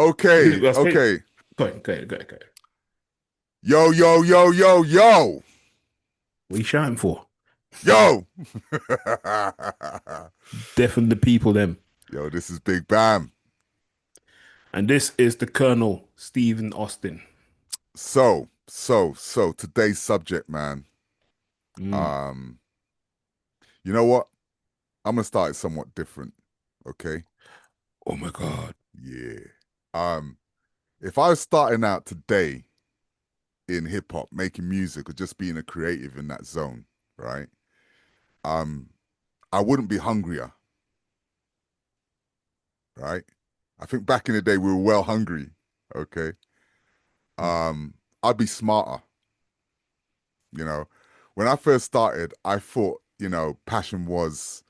Okay, Go ahead, okay. go ahead. Yo, yo, yo, yo, yo, What are you shouting for? yo. Definitely the people, them. Yo, this is Big Bam. And this is the Colonel, Stephen Austin. So, today's subject, man. Mm. Um, you know what? I'm gonna start it somewhat different. Okay? Oh my God. Yeah. Um, if I was starting out today in hip hop, making music or just being a creative in that zone, right? Um, I wouldn't be hungrier, right? I think back in the day we were well hungry. Okay. I'd be smarter. You know, when I first started, I thought, passion was,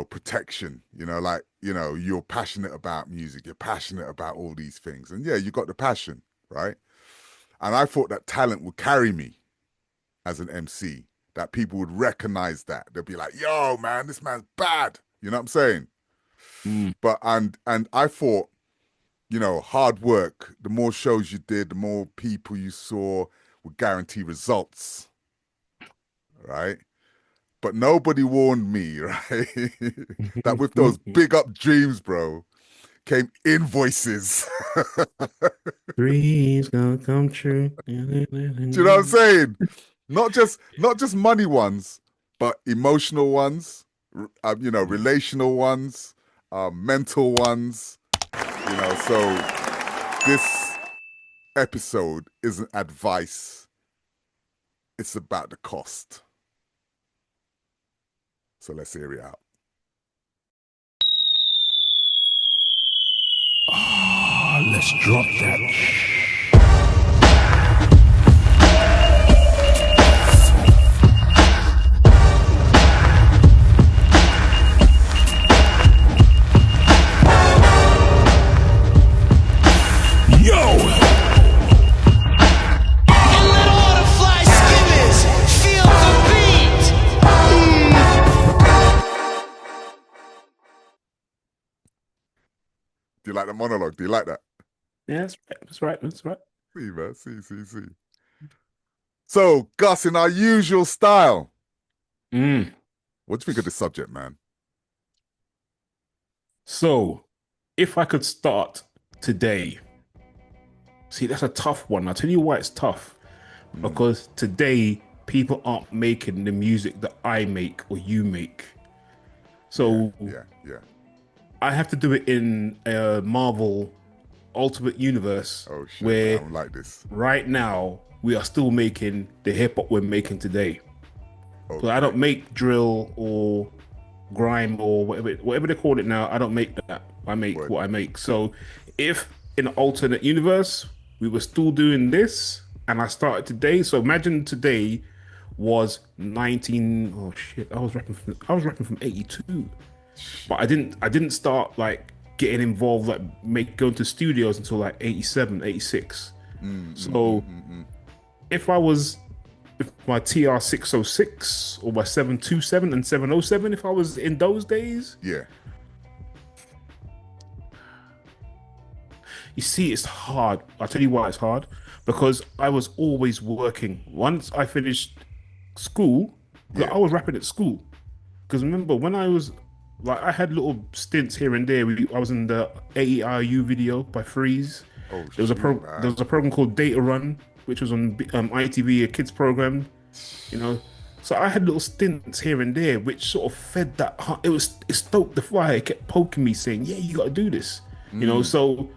protection, like, you're passionate about music, you're passionate about all these things. And yeah, you got the passion, right? And I thought that talent would carry me as an MC, that people would recognize that. They'd be like, yo, man, this man's bad. You know what I'm saying? Mm. But and I thought, hard work, the more shows you did, the more people you saw would guarantee results, right? But nobody warned me, right? that with those big up dreams, bro, came invoices. Dreams gonna come true. Do you know what I'm saying? Not just money ones, but emotional ones, relational ones, mental ones. So this episode isn't advice; it's about the cost. So let's hear it out. Ah, let's drop that. Yo! And let all the fly skimmers feel the beat. Do you like the monologue? Do you like that? Yeah, that's right. That's right. That's right. See, man. See. So, Gus, in our usual style, Mm. what do you think of this subject, man? So, if I could start today, see, that's a tough one. I'll tell you why it's tough. Mm, Because today, people aren't making the music that I make or you make. yeah, So, yeah. I have to do it in a Marvel Ultimate Universe Oh shit, man, I where don't like this. right now we are still making the hip hop we're making today. So I Okay, don't make drill or grime or whatever they call it now. I don't make that. I make word. what I make. So if in an alternate universe we were still doing this and I started today, so imagine today was 19, oh shit, I was rapping from 82. But I didn't start like getting involved like make going to studios until like 87, 86. Mm, mm, mm, So mm, mm. if I was if my TR 606 or my 727 and 707, if I was in those days, Yeah, you see, it's hard. I'll tell you why it's hard. Because I was always working. Once I finished school, yeah. I was rapping at school. Because remember, when I was like, I had little stints here and there. I was in the AEIU video by Freeze. Oh There was a shoot, there man. was a program called Data Run, which was on ITV, a kids program. You know, so I had little stints here and there, which sort of fed that. It stoked the fire. It kept poking me, saying, "Yeah, you got to do this." You know, Mm, so.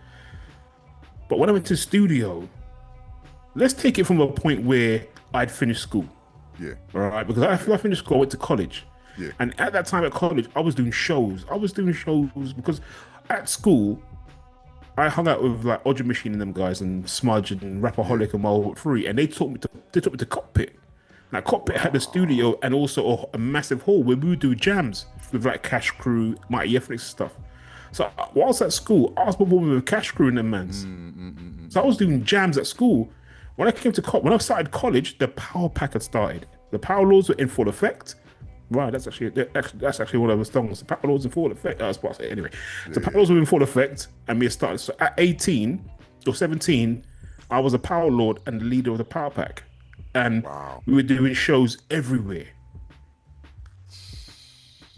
But when I went to the studio, let's take it from a point where I'd finished school, yeah, all right? Because I finished school, I went to college. yeah, And at that time at college, I was doing shows. I was doing shows because at school, I hung out with like Audrey Machine and them guys and Smudge and yeah. Rapperholic and Wild 3, and they took me to Cockpit. Now Cockpit had a studio and also a massive hall where we would do jams with like Cash Crew, Mighty Ethnics stuff. So whilst at school, I was performing with Cash Crew and them mans. So I was doing jams at school. When I started college, the power pack had started. The power laws were in full effect. Right, that's actually one of the songs. The Power Lords in full effect. That's what I say anyway. So Power Lords were in full effect, and we started. So at 18 or 17, I was a Power Lord and the leader of the Power Pack, and we were doing shows everywhere.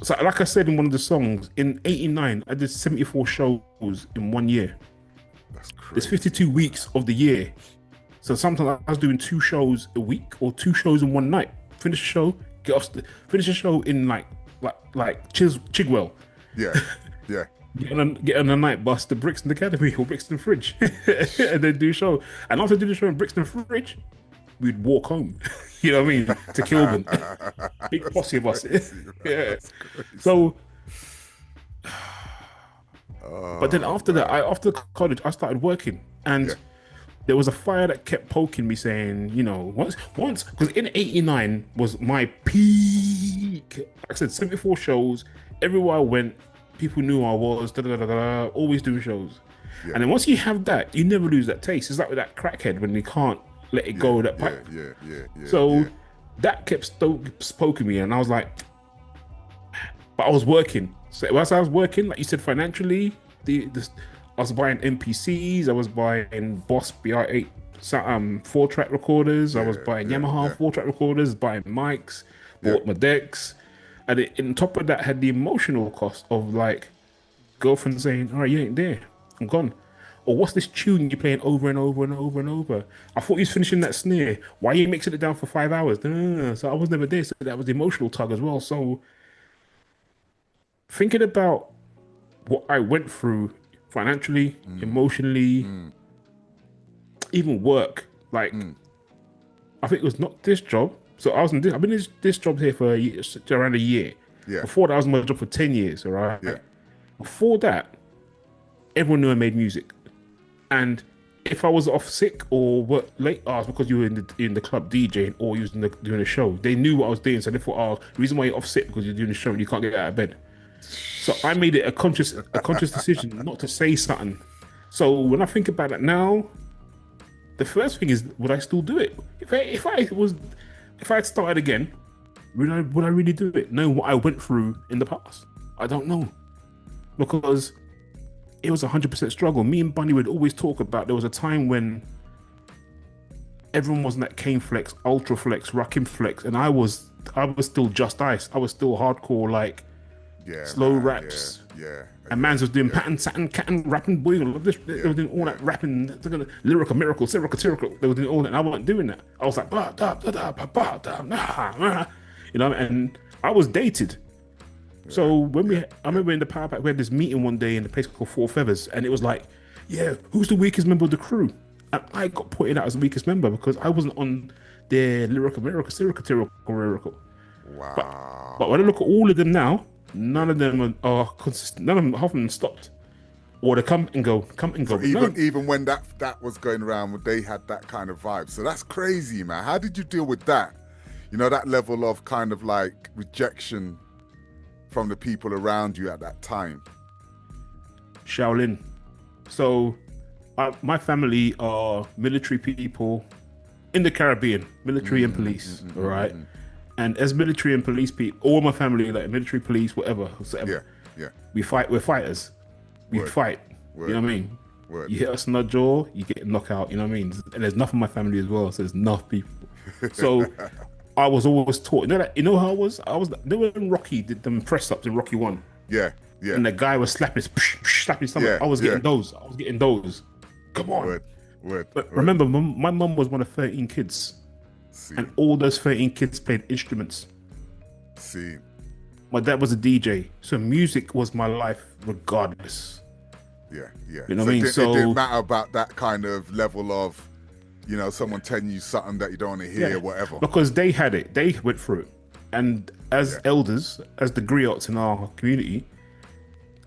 So, like I said in one of the songs, in '89, I did 74 shows in 1 year. That's crazy. There's 52 weeks of the year, so sometimes I was doing 2 shows a week or 2 shows in one night. Finish the show. Finish the show in like Chigwell. Yeah. Get on a night bus to Brixton Academy or Brixton Fridge, and then do a show. And after doing the show in Brixton Fridge, we'd walk home. You know what I mean? To Kilburn. Big posse of us. Yeah. So, but then after that, after college, I started working, and there was a fire that kept poking me, saying, you know, once, because in '89 was my peak. Like I said, 74 shows. Everywhere I went, people knew who I was. Always doing shows. Yeah. And then once you have that, you never lose that taste. It's like with that crackhead when you can't let it go. That pipe. So that kept poking me, and I was like, but I was working. So whilst I was working, like you said, financially, I was buying MPCs, I was buying Boss BR8 4-track recorders, I was buying Yamaha 4-track recorders, buying mics, bought my decks, and on top of that had the emotional cost of like girlfriend saying, all right, you ain't there, I'm gone. Or what's this tune you're playing over and over and over and over? I thought you was finishing that snare. Why are you mixing it down for 5 hours? So I was never there, so that was the emotional tug as well. So thinking about what I went through financially, emotionally, even work. Like, I think it was not this job. So I've been in this job here for around a year. Yeah. Before that, I was in my job for 10 years. All right. Yeah. Before that, everyone knew I made music, and if I was off sick or work late hours because you were in the club DJing or you was doing a show, they knew what I was doing. So they thought, the reason why you're off sick because you're doing a show and you can't get out of bed. So I made it a conscious decision not to say something. So when I think about it now, the first thing is, would I still do it? If I had started again, would I really do it? Knowing what I went through in the past, I don't know, because it was 100% struggle. Me and Bunny would always talk about, there was a time when everyone was in that Kane Flex, Ultra Flex, Rakim Flex, and I was still Just Ice. I was still hardcore, like slow raps. And mans was doing pattern, satin, cat, rapping, boy, this. They were doing all that rapping, lyrical, miracle, lyrical. They were doing all that, and I wasn't doing that. I was like, you know, and I was dated. So I remember in the Power Pack, we had this meeting one day in a place called Four Feathers, and it was like, who's the weakest member of the crew? And I got pointed out as the weakest member because I wasn't on their lyrical, miracle. Wow. But when I look at all of them now, none of them are consistent. None of them, half of them stopped, or they come and go. So even when that was going around, they had that kind of vibe. So that's crazy, man. How did you deal with that? You know, that level of kind of like rejection from the people around you at that time. Shaolin. So my family are military people in the Caribbean, military and police. All right. And as military and police people, all my family, like military, police, whatever. We fight. We're fighters. We fight. You know what I mean? You hit us in the jaw, you get knocked out. You know what I mean? And there's enough in my family as well. So there's enough people. So I was always taught. You know how I was? When Rocky did them press ups in Rocky 1. Yeah. And the guy was slapping his stomach. I was getting those. Come on. But remember, my mum was one of 13 kids. And all those 13 kids played instruments. My dad was a DJ, so music was my life regardless. Yeah. You know what I mean? It didn't matter about that kind of level of, you know, someone telling you something that you don't want to hear, whatever. Because they had it. They went through it. And as elders, as the griots in our community,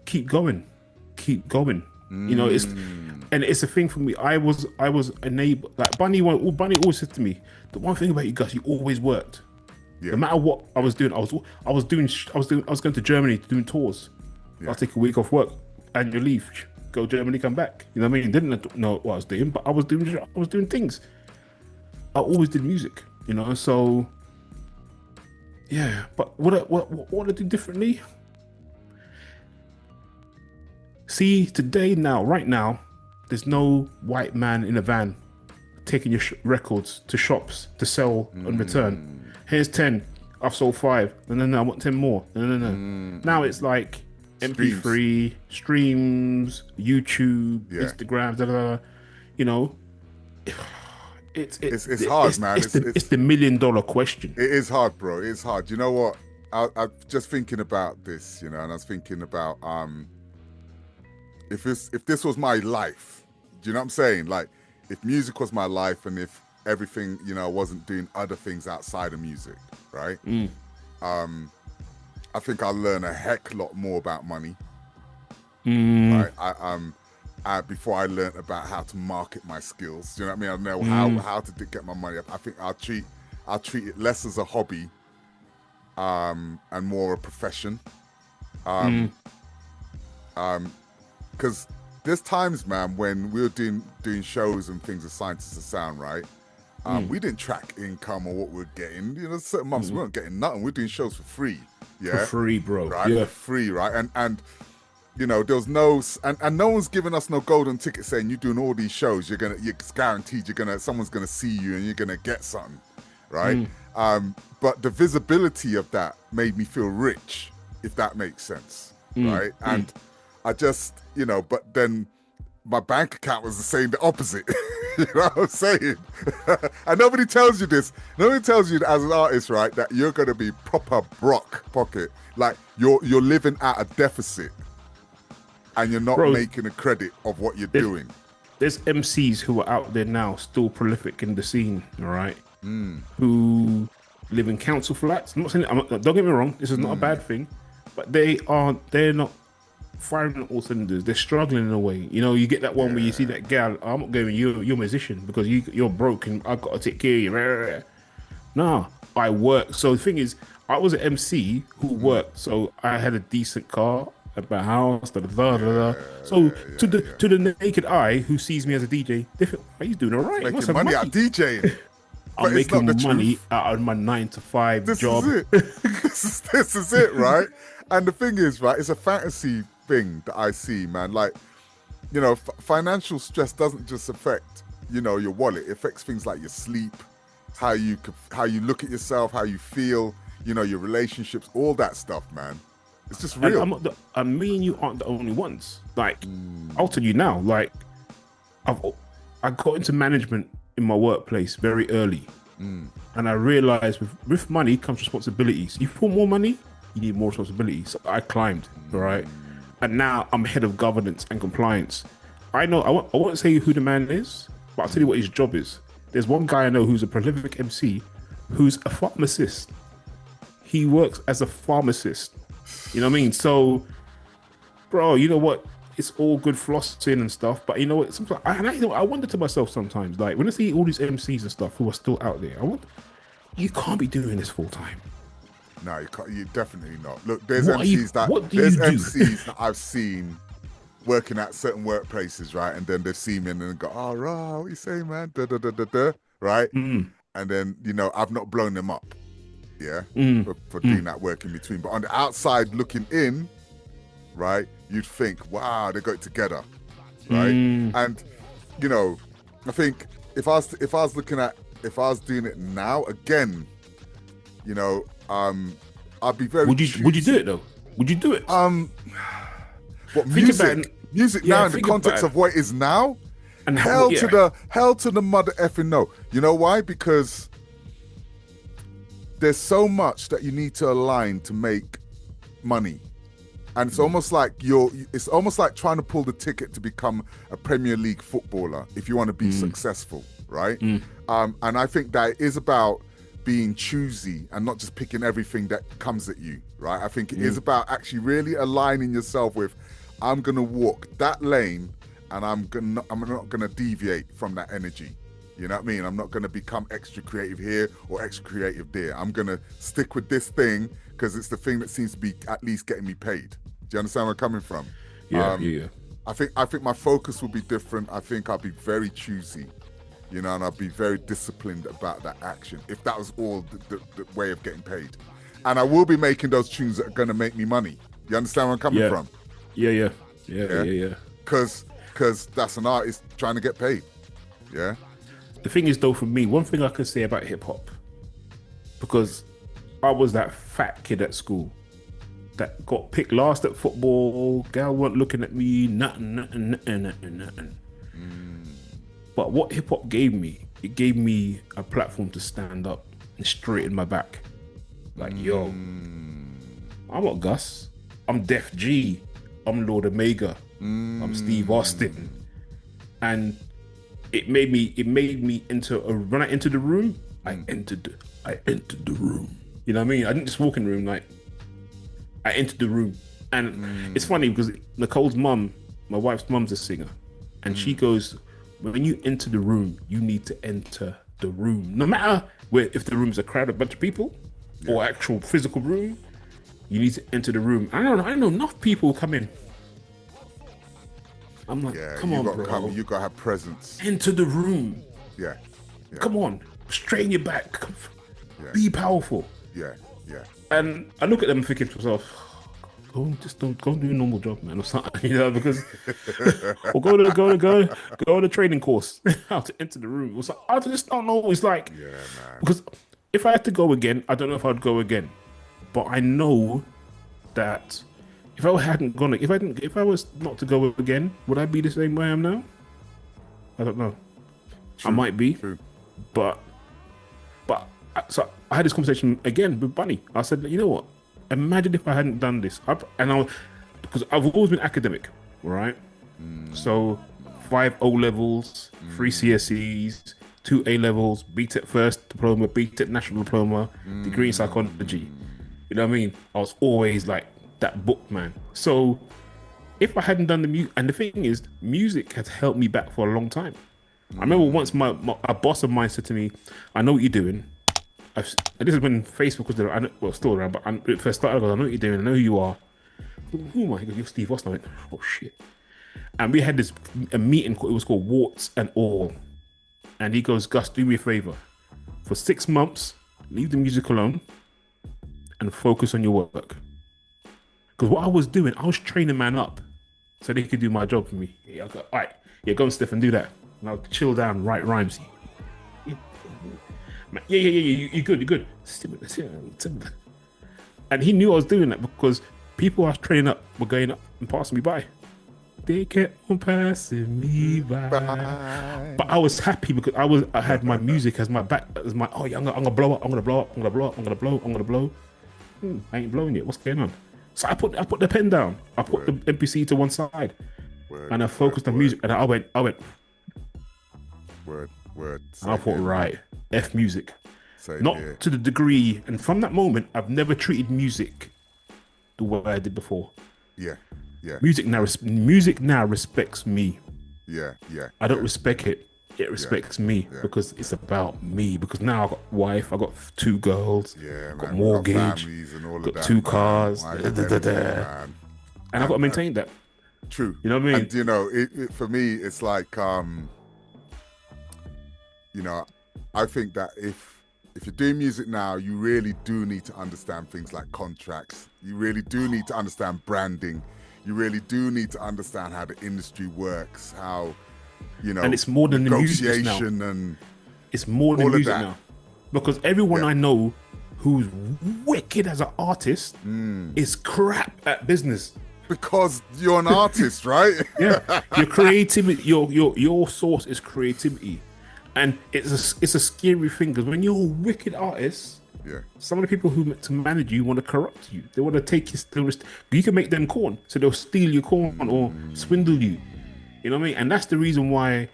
keep going. You know, it's a thing for me. I was enabled. Like Bunny always said to me, the one thing about you guys, you always worked. No matter what I was doing, I was going to Germany doing tours. I'll take a week off work, annual leave, go Germany, come back. You know what I mean? Didn't know what I was doing, but I was doing things. I always did music, you know. So Yeah, but what I do differently? See, today now, right now, there's no white man in a van taking your records to shops to sell and return. Here's 10. I've sold 5. No, I want 10 more. No. Now it's like Streams. MP3, streams, YouTube, Yeah. Instagram, da, da, da. You know, It's hard, man. it's the $1 million question. It is hard, bro. It's hard. You know what? I'm just thinking about this, and I was thinking about if this was my life, do you know what I'm saying? Like, if music was my life, and if everything, I wasn't doing other things outside of music, right? I think I'll learn a heck lot more about money, right? Before I learned about how to market my skills. Do you know what I mean? I know how to get my money up. I think I'll treat it less as a hobby, and more a profession. Because there's times, man, when we were doing shows and things with Scientists of Sound, right? We didn't track income or what we were getting. Certain months we weren't getting nothing. We're doing shows for free. Yeah, For free, bro. right? Yeah. For free, right? And there was no, and no one's giving us no golden ticket saying you're doing all these shows. It's guaranteed someone's gonna see you and you're gonna get something, right? But the visibility of that made me feel rich, if that makes sense, right? And I just, but then my bank account was saying the opposite. You know what I'm saying? And nobody tells you this. Nobody tells you as an artist, right, that you're gonna be proper broke pocket. Like you're living at a deficit and you're not Bro, making a credit of what you're doing. There's MCs who are out there now, still prolific in the scene, all right? Who live in council flats. I'm not saying, don't get me wrong, this is not a bad thing, but they're not firing on all cylinders. They're struggling in a way. You get that one where you see that gal, I'm not going, you're a musician because you're broke and I've got to take care of you. Nah, I work. So the thing is, I was an MC who worked, so I had a decent car, a house, da da da da. So to the naked eye who sees me as a DJ, they feel, oh, he's doing all right. He must Making have money out DJing. I'm making not the money truth. out of my 9-to-5 This job. is it. this is it, right? And the thing is, right, it's a fantasy thing that I see, man. Like, financial stress doesn't just affect, your wallet. It affects things like your sleep, how you look at yourself, how you feel, your relationships, all that stuff, man. It's just real. And me and you aren't the only ones. Like, I'll tell you now, like, I got into management in my workplace very early. And I realized with money comes responsibilities. You want more money, you need more responsibilities. So I climbed, all right? And now I'm head of governance and compliance. I know, I won't say who the man is, but I'll tell you what his job is. There's one guy I know who's a prolific MC who's a pharmacist. He works as a pharmacist. You know what I mean? So, bro, you know what? It's all good flossing and stuff, but you know what? Sometimes I wonder to myself sometimes, like when I see all these MCs and stuff who are still out there, you can't be doing this full time. No, you can't. You definitely not. Look, there's What MCs do? that I've seen working at certain workplaces, right? And then they see me and then go, "Oh, right, what you saying, man?" Da da da da da, right? And then I've not blown them up, yeah, for doing that work in between. But on the outside looking in, right, you'd think, "Wow, they got it together," right? And I think if I was doing it now again, I'd be very. Would you do it though? Would you do it? What Think music? about it. Music Yeah, now in the think context about of what it is now? And hell to the mother effing no. You know why? Because there's so much that you need to align to make money. And it's almost like trying to pull the ticket to become a Premier League footballer if you want to be successful, right? And I think that it is about being choosy and not just picking everything that comes at you, right? I think it is about actually really aligning yourself with, I'm gonna walk that lane and I'm not gonna deviate from that energy. You know what I mean? I'm not gonna become extra creative here or extra creative there. I'm gonna stick with this thing because it's the thing that seems to be at least getting me paid. Do you understand where I'm coming from? Yeah. I think my focus will be different. I think I'll be very choosy, and I'll be very disciplined about that action. If that was all the way of getting paid, and I will be making those tunes that are gonna make me money. You understand where I'm coming from? Yeah. Because that's an artist trying to get paid. Yeah. The thing is, though, for me, one thing I can say about hip hop, because I was that fat kid at school that got picked last at football. Girl weren't looking at me, nothing. But what hip hop gave me, it gave me a platform to stand up and straighten my back. Like, yo, I'm not Gus. I'm Def G. I'm Lord Omega. I'm Steve Austin. And it made me when I entered the room, I entered the room. You know what I mean? I didn't just walk in the room, like I entered the room. And it's funny because Nicole's mum, my wife's mum's a singer, and she goes, when you enter the room, you need to enter the room. No matter if the room's a crowd, a bunch of people, or actual physical room, you need to enter the room. I don't know enough people come in. I'm like, come on, bro. You gotta have presence. Enter the room. Yeah. Come on, straighten your back. Be powerful. Yeah. And I look at them thinking to myself, go do a normal job, man, or something, you know, because or go on a training course how to enter the room. Or something. I just don't know. It's like, man. Because if I had to go again, I don't know if I'd go again, but I know that if I was not to go again, would I be the same way I am now? I don't know. True. I might be, True. but so I had this conversation again with Bunny. I said, you know what? Imagine if I hadn't done this. Because I've always been academic, right? So 5 O levels, 3 CSEs, 2 A levels, BTEC first diploma, BTEC national diploma, degree in psychology. You know what I mean? I was always like that book man. So if I hadn't done the music, and the thing is, music has helped me back for a long time. I remember once a boss of mine said to me, I know what you're doing. And this is when Facebook was around, still around, but when it first started, I go, I know what you're doing, I know who you are. Who am I? He goes, you're Steve Austin. I went, oh shit. And we had a meeting, it was called Warts and All. And he goes, Gus, do me a favor. For 6 months, leave the music alone and focus on your work. Because what I was doing, I was training man up so they could do my job for me. Yeah, I go, all right, go on, Steph, and do that. And I'll chill down, write rhymes. Yeah, you're good. And he knew I was doing that because people I was training up were going up and passing me by. They kept on passing me by. But I was happy because I had my music as my back, as my, I'm gonna blow up. I ain't blowing yet. What's going on? So I put the pen down. I put the MPC to one side, and I focused on music. And I went. Word. And I thought, right, F music. Not here. to the degree, and from that moment, I've never treated music the way I did before. Yeah. Music now respects me. Yeah. I don't respect it. It respects me because it's about me. Because now I've got a wife, I've got 2 girls, got mortgage, got families and all got of that, 2 cars, man. And I've got to maintain that. True. You know what I mean? And you know, it for me, it's like, you know, I think that if you're doing music now, you really do need to understand things like contracts. You really do need to understand branding. You really do need to understand how the industry works, how, you know, and it's more than the music now. And it's more than music now. Because everyone I know who's wicked as an artist is crap at business. Because you're an artist, right? Yeah. Your creativity, your source is creativity. And it's a scary thing because when you're a wicked artist, some of the people who to manage you want to corrupt you. They want to take you. You can make them corn, so they'll steal your corn or swindle you. You know what I mean? And that's the reason why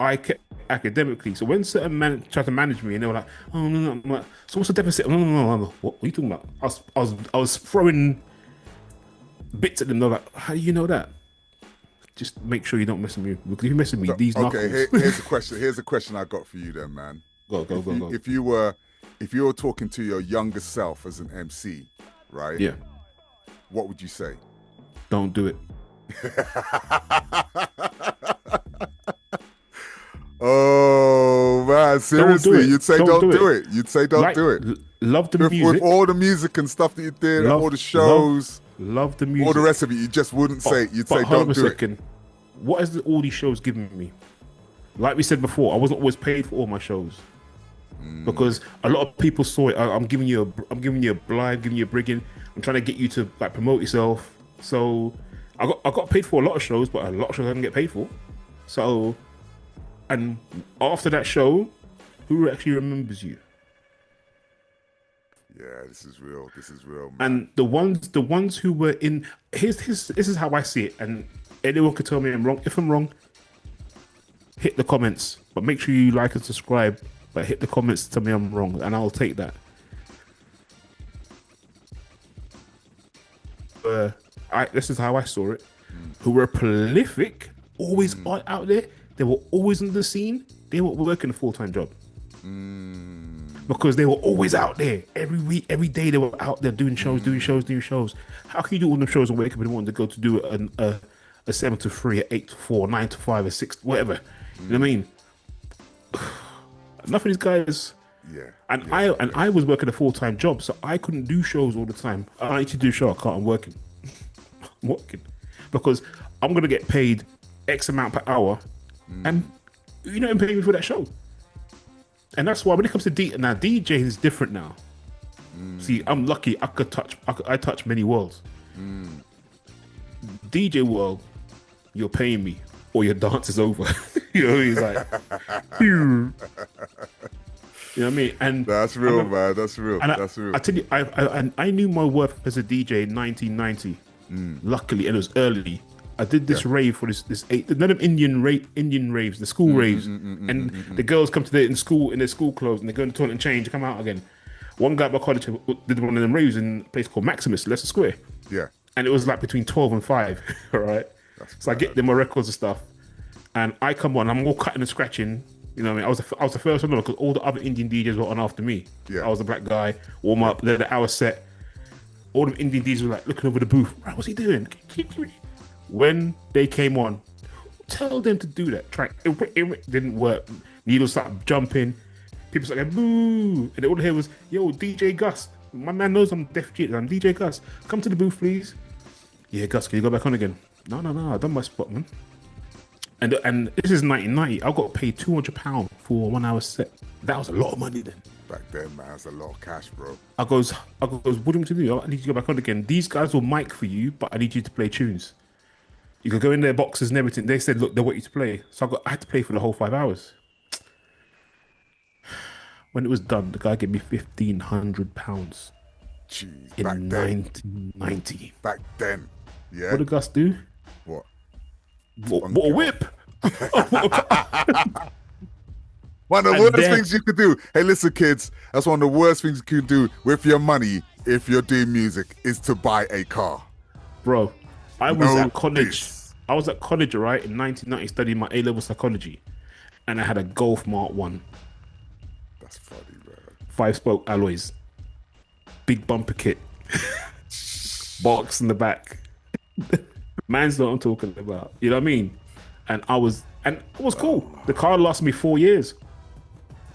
I kept academically. So when certain men tried to manage me, and they were like, "Oh no," I'm like, "So what's the deficit?" No. What are you talking about? I was throwing bits at them. They're like, "How do you know that?" Just make sure you don't mess with me. Because if you mess with me, these knuckles. Okay, here's a question. Here's a question I got for you then, man. Go. If you were talking to your younger self as an MC, right? Yeah. What would you say? Don't do it. Oh man, seriously, you'd say don't do it. You'd say don't do it. Love the with music. all the music and stuff that you did, Love, all the shows, love the music. all the rest of it, you just wouldn't say. You'd say, hold don't on do a second. What has all these shows given me? Like we said before, I wasn't always paid for all my shows because a lot of people saw it. I'm giving you a blind, giving you a brigging. I'm trying to get you to like promote yourself. So I got paid for a lot of shows, but a lot of shows I didn't get paid for. So, and after that show, who actually remembers you? Yeah, this is real. This is real, man. And the ones who were in this is how I see it. And anyone can tell me I'm wrong. If I'm wrong, hit the comments. But make sure you like and subscribe. But hit the comments to tell me I'm wrong, and I'll take that. This is how I saw it. Who were prolific, always out there. They were always in the scene. They were working a full-time job. Because they were always out there every week, every day. They were out there doing shows. How can you do all them shows and wake up and want to go to do a 7 to 3, a 8 to 4, 9 to 5, a 6, whatever? You know what I mean? Enough of these guys. Yeah. I was working a full-time job, so I couldn't do shows all the time. I need to do a show. I can't. I'm working. I'm working because I'm gonna get paid X amount per hour, and you don't pay me for that show. And that's why when it comes to DJ is different now. See, I'm lucky. I touch many worlds. DJ world, you're paying me, or your dance is over. You know, he's like, you know what I mean? And that's real, man. That's real. That's real. I tell you, I knew my worth as a DJ in 1990. Luckily, and it was early. I did this rave for this none of Indian raves, the school raves, and the girls come to in their school clothes, and they go in the toilet and change, come out again. One guy at my college did one of them raves in a place called Maximus, Leicester Square. Yeah, and it was like between 12 and 5. All right, so I get them my records and stuff, and I come on, I'm all cutting and scratching. You know what I mean? I was the first one because all the other Indian DJs were on after me. Yeah, I was the black guy, warm up, then the hour set. All the Indian DJs were like looking over the booth. Right, what's he doing? When they came on, tell them to do that track. It didn't work. Needles started jumping. People started going, boo. And all I hear was, yo, DJ Gus. My man knows I'm Def G. I'm DJ Gus. Come to the booth, please. Yeah, Gus, can you go back on again? No. I've done my spot, man. And this is 1990. I got paid £200 for a 1 hour set. That was a lot of money then. Back then, man, that's a lot of cash, bro. I goes, what do you want me to do? I need you to go back on again. These guys will mic for you, but I need you to play tunes. You could go in their boxes and everything. They said, look, they want you to play. So I had to play for the whole 5 hours. When it was done, the guy gave me £1,500. Jeez, in back 1990. Back then, yeah. What did Gus do? What a whip! One of the worst things you could do. Hey, listen, kids. That's one of the worst things you could do with your money if you're doing music is to buy a car. Bro, I was at college. I was at college, right, in 1990 studying my A-level psychology. And I had a Golf Mark 1. That's funny, bro. 5-spoke alloys. Big bumper kit. Box in the back. Man's what I'm talking about. You know what I mean? And it was cool. The car lasted me 4 years.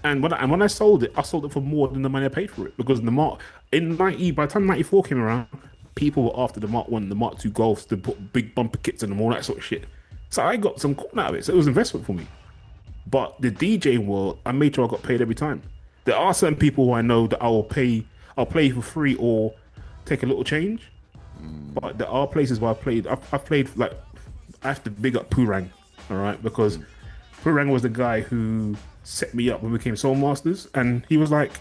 And when I sold it for more than the money I paid for it. Because by the time 94 came around, people were after the Mark 1, the Mark 2 Golfs to put big bumper kits in them, all that sort of shit. So I got some coin out of it. So it was an investment for me. But the DJing world, I made sure I got paid every time. There are certain people who I know that I'll play for free or take a little change. But there are places where I've played, like, I have to big up Purang, all right? Because Purang was the guy who set me up when we became Soul Masters, and he was like,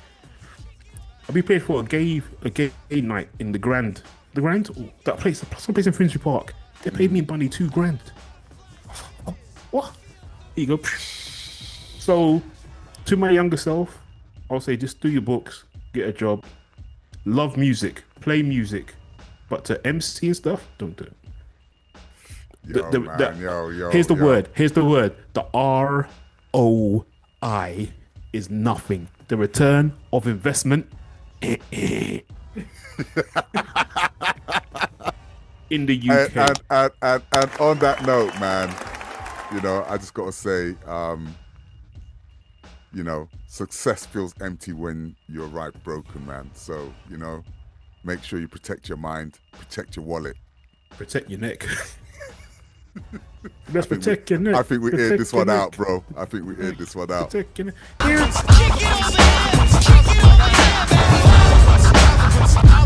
I'll be paid for a gay night in the Grand, that place, some place in Finsbury Park. They paid me and Bunny $2,000. What? Here you go. So, to my younger self, I'll say just do your books, get a job, love music, play music, but to MC and stuff, don't do it. Here's the word. The ROI is nothing. The return of investment in the UK. And on that note, man, I just got to say, you know, success feels empty when you're right broken, man. So, you know, make sure you protect your mind, protect your wallet. Protect your neck. Let's protect your neck. I think we Protect aired this your one neck. out, bro. I think we aired this one out. Protect your neck. Kick it over here, kick it over there, baby.